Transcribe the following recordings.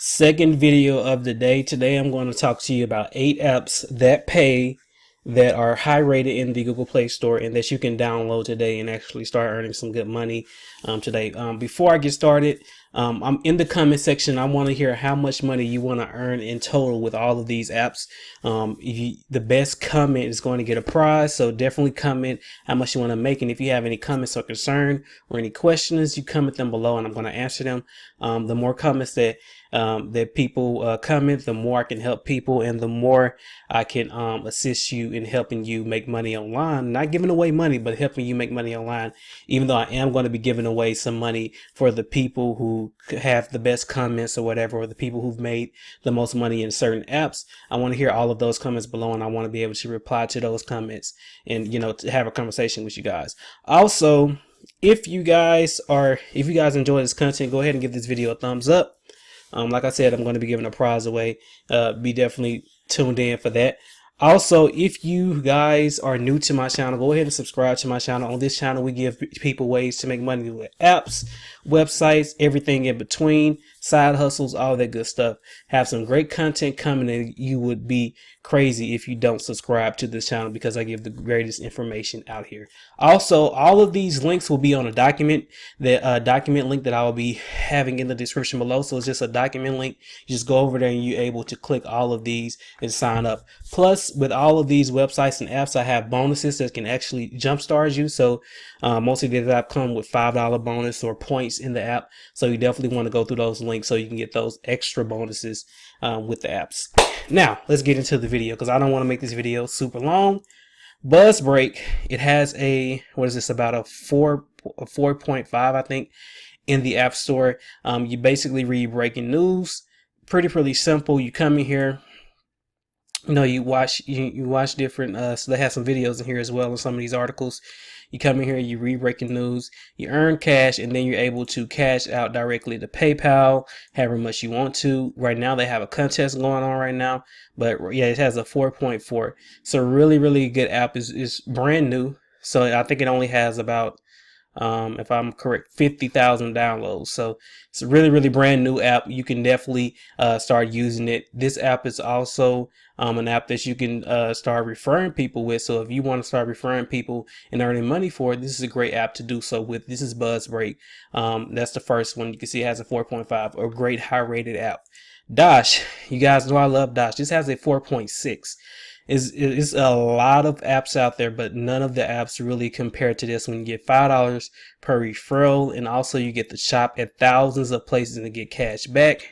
Second video of the day. Today I'm going to talk to you about 8 apps that pay, that are high rated in the Google Play Store, and that you can download today and actually start earning some good money today. Before I get started, I'm in the comment section. I want to hear how much money you want to earn in total with all of these apps. The best comment is going to get a prize, so definitely comment how much you want to make. And if you have any comments or concern or any questions, you comment them below and I'm going to answer them. The more comments that people comment, the more I can help people, and the more I can assist you in helping you make money online. Not giving away money, but helping you make money online, even though I am going to be giving away some money for the people who have the best comments or whatever, or the people who've made the most money in certain apps. I want to hear all of those comments below, and I want to be able to reply to those comments and, to have a conversation with you guys. Also, if you guys enjoy this content, go ahead and give this video a thumbs up. Like I said, I'm going to be giving a prize away. Be definitely tuned in for that. Also, if you guys are new to my channel, go ahead and subscribe to my channel. On this channel, we give people ways to make money with apps, websites, everything in between, side hustles, all that good stuff. Have some great content coming, and you would be crazy if you don't subscribe to this channel, because I give the greatest information out here. Also, all of these links will be on a document link that I will be having in the description below. So it's just a document link. You just go over there and you're able to click all of these and sign up. Plus, with all of these websites and apps, I have bonuses that can actually jumpstart you. So most of these apps come with $5 bonus or points in the app. So you definitely want to go through those links so you can get those extra bonuses with the apps. Now, let's get into the video, because I don't want to make this video super long. Buzzbreak, it has a, about a 4.5, I think, in the App Store. You basically read breaking news. Pretty simple. You come in here, you watch different so they have some videos in here as well in some of these articles. You come in here, you read breaking news, you earn cash, and then you're able to cash out directly to PayPal, however much you want to. Right now they have a contest going on right now, but yeah, it has a 4.4. So really good app. Is brand new, so I think it only has about if I'm correct, 50,000 downloads. So it's a really brand new app. You can definitely start using it. This app is also an app that you can start referring people with. So if you want to start referring people and earning money for it, this is a great app to do so with. This is Buzzbreak. That's the first one. You can see it has a 4.5, a great high rated app. Dosh, you guys know I love Dosh. This has a 4.6. Is a lot of apps out there, but none of the apps really compare to this one. You get $5 per referral, and also you get to shop at thousands of places and get cash back.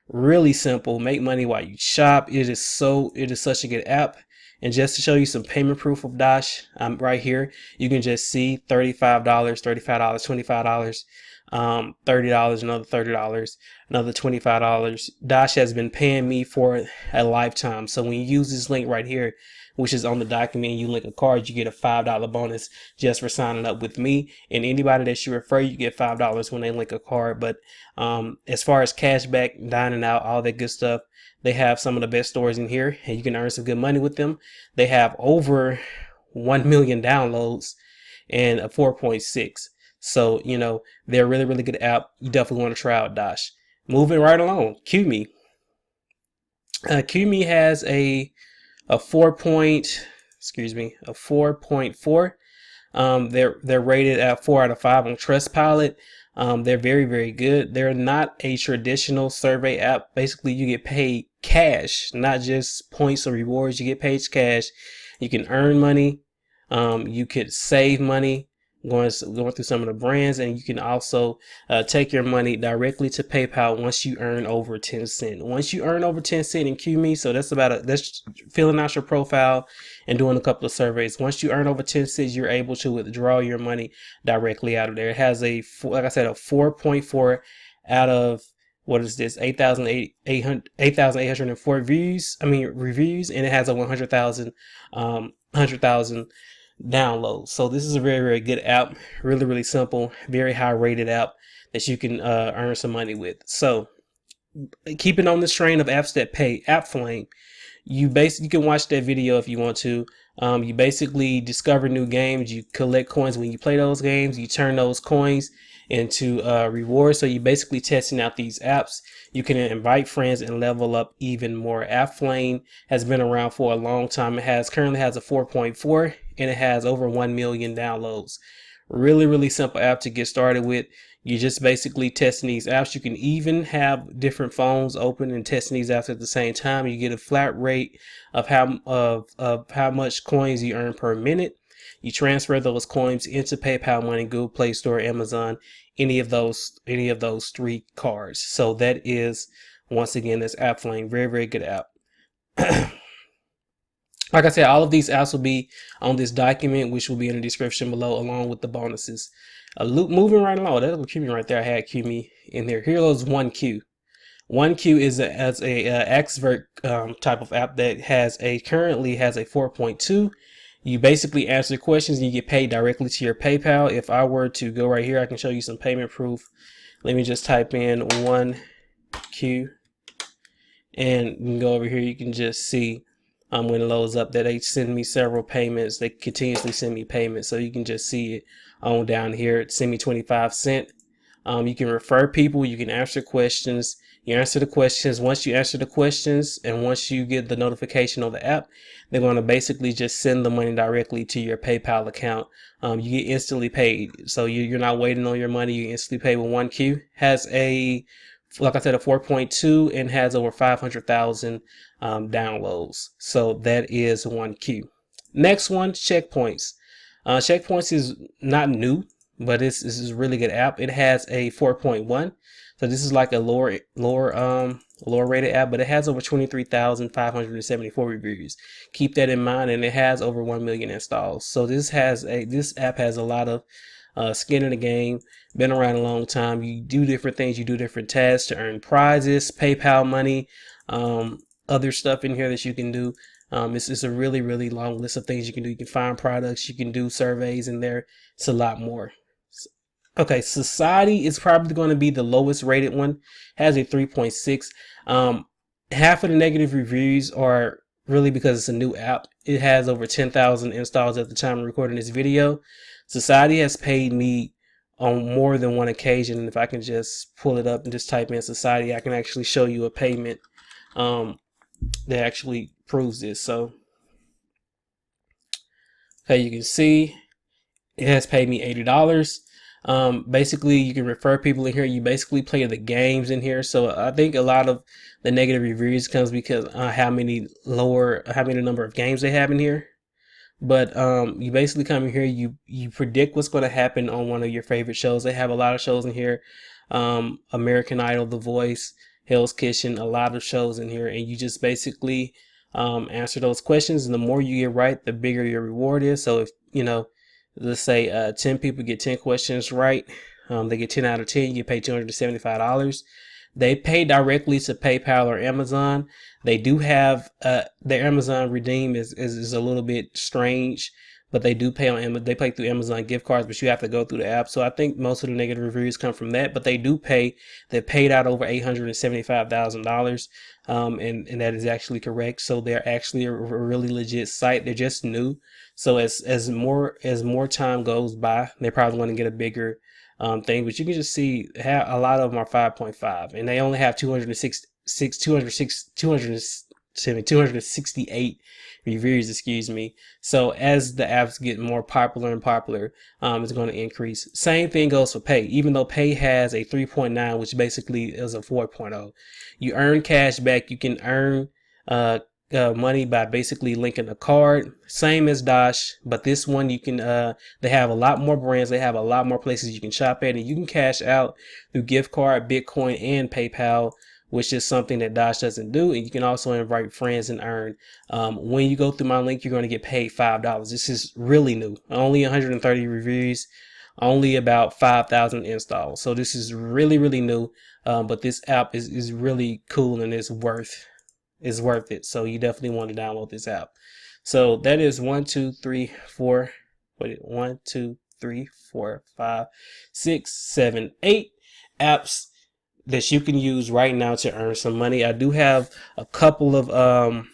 Really simple. Make money while you shop. It is such a good app. And just to show you some payment proof of Dosh, right here, you can just see $35, $25, $30, another $30, another $25. Dosh has been paying me for a lifetime. So when you use this link right here, which is on the document, you link a card, you get a $5 bonus just for signing up with me. And anybody that you refer, you get $5 when they link a card. But as far as cashback, dining out, all that good stuff, they have some of the best stores in here, and you can earn some good money with them. They have over 1 million downloads and a 4.6. So, they're a really good app. You definitely want to try out Dosh. Moving right along, Quimy. Quimy has a 4.4. They're rated at 4 out of 5 on Trustpilot. They're very good. They're not a traditional survey app. Basically, you get paid cash, not just points or rewards. You get paid cash. You can earn money. You could save money going through some of the brands, and you can also take your money directly to PayPal once you earn over 10 cents. Once you earn over 10 cents in Quimy, so that's filling out your profile and doing a couple of surveys. Once you earn over 10 cents, you're able to withdraw your money directly out of there. It has like I said, a 4.4 out of, what is this, 8,804 reviews, and it has a 100,000 downloads. So this is a very good app. Really simple, very high rated app that you can earn some money with. So keeping on this train of apps that pay, App Flame, you can watch that video if you want to. You basically discover new games, you collect coins when you play those games, you turn those coins into rewards. So you're basically testing out these apps. You can invite friends and level up even more. AppFlame has been around for a long time. It currently has a 4.4 and it has over 1 million downloads. Really simple app to get started with. You're just basically testing these apps. You can even have different phones open and testing these apps at the same time. You get a flat rate of how much coins you earn per minute. You transfer those coins into PayPal Money, Google Play Store, Amazon, any of those 3 cards. So that is, once again, this AppFlame. Very good app. Like I said, all of these apps will be on this document, which will be in the description below, along with the bonuses. Moving right along, that was Quimy right there. I had Quimy in there. Here goes OneQ. OneQ is a extrovert type of app that currently has a 4.2. You basically answer questions and you get paid directly to your PayPal. If I were to go right here, I can show you some payment proof. Let me just type in OneQ, and you can go over here. You can just see when it loads up that they send me several payments. They continuously send me payments, so you can just see it on down here. Send me 25 cents. You can refer people. You can answer questions. You answer the questions. Once you answer the questions and once you get the notification on the app, they're going to basically just send the money directly to your PayPal account. You get instantly paid. So you're not waiting on your money. You instantly pay with OneQ. Has like I said, a 4.2 and has over 500,000 downloads. So that is OneQ. Next one, Checkpoints. Checkpoints is not new, but this is a really good app. It has a 4.1. So this is like a lower rated app, but it has over 23,574 reviews. Keep that in mind, and it has over 1 million installs. So this app has a lot of skin in the game. Been around a long time. You do different things. You do different tasks to earn prizes, PayPal money, other stuff in here that you can do. It's a really long list of things you can do. You can find products. You can do surveys in there. It's a lot more. Okay, Society is probably going to be the lowest rated one. Has a 3.6. Half of the negative reviews are really because it's a new app. It has over 10,000 installs at the time of recording this video. Society has paid me on more than one occasion. If I can just pull it up and just type in Society, I can actually show you a payment that actually proves this. So, okay, you can see it has paid me $80. Basically, you can refer people in here. You basically play the games in here. So I think a lot of the negative reviews comes because how many number of games they have in here. But you basically come in here, you predict what's going to happen on one of your favorite shows. They have a lot of shows in here. American Idol, The Voice, Hell's Kitchen, a lot of shows in here, and you just basically answer those questions, and the more you get right, the bigger your reward is. So if let's say 10 people get 10 questions right, they get 10 out of 10, you get paid $275. They pay directly to PayPal or Amazon. They do have their Amazon redeem is a little bit strange, but they do pay on they pay through Amazon gift cards, but you have to go through the app. So I think most of the negative reviews come from that, but they do pay. They paid out over $875,000, and that is actually correct. So they're actually a really legit site. They're just new. So as more time goes by, they're probably going to get a bigger thing, but you can just see how a lot of them are 5.5, and they only have 268 reviews, excuse me. So as the apps get more popular and popular, it's going to increase. Same thing goes for Pay. Even though Pay has a 3.9, which basically is a 4.0, you earn cash back. You can earn money by basically linking a card, same as Dash, but this one you can they have a lot more brands, they have a lot more places you can shop at, and you can cash out through gift card, Bitcoin, and PayPal, which is something that Dash doesn't do. And you can also invite friends and earn. When you go through my link, you're going to get paid $5. This is really new. Only 130 reviews, only about 5,000 installs. So this is really new. But this app is really cool, and it's worth it. So you definitely want to download this app. So that is 1, 2, 3, 4. Wait, 1, 2, 3, 4, 5, 6, 7, 8 apps that you can use right now to earn some money. I do have a couple of other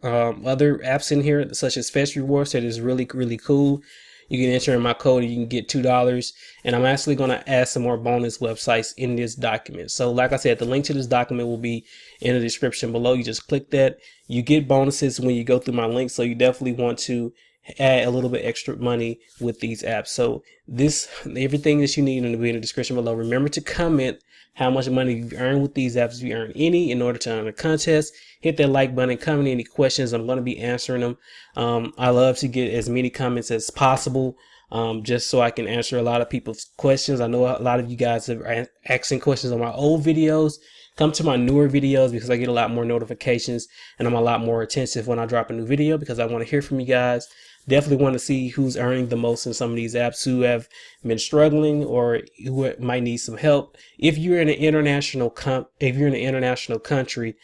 apps in here, such as Fetch Rewards, that is really cool. You can enter in my code and you can get $2. And I'm actually going to add some more bonus websites in this document. So like I said, the link to this document will be in the description below. You just click that. You get bonuses when you go through my link. So you definitely want to add a little bit extra money with these apps. So everything that you need will be in the description below. Remember to comment how much money you've earned with these apps, if you earn any, in order to earn a contest. Hit that like button, comment any questions. I'm going to be answering them. I love to get as many comments as possible, just so I can answer a lot of people's questions. I know a lot of you guys are asking questions on my old videos. Come to my newer videos because I get a lot more notifications and I'm a lot more attentive when I drop a new video because I want to hear from you guys. Definitely want to see who's earning the most in some of these apps, who have been struggling or who might need some help. If you're in an international country,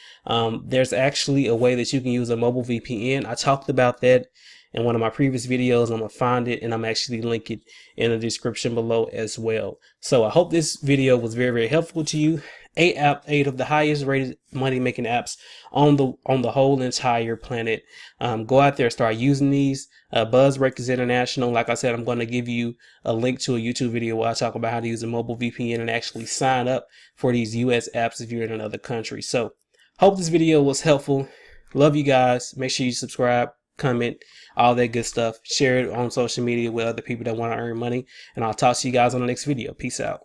there's actually a way that you can use a mobile VPN. I talked about that in one of my previous videos. I'm gonna find it and I'm actually link it in the description below as well. So I hope this video was very, very helpful to you. 8 of the highest rated money making apps on the whole entire planet. Go out there, start using these. BuzzBreakers International, like I said, I'm going to give you a link to a YouTube video where I talk about how to use a mobile VPN and actually sign up for these US apps if you're in another country. So hope this video was helpful. Love you guys. Make sure you subscribe, comment, all that good stuff. Share it on social media with other people that want to earn money, and I'll talk to you guys on the next video. Peace out.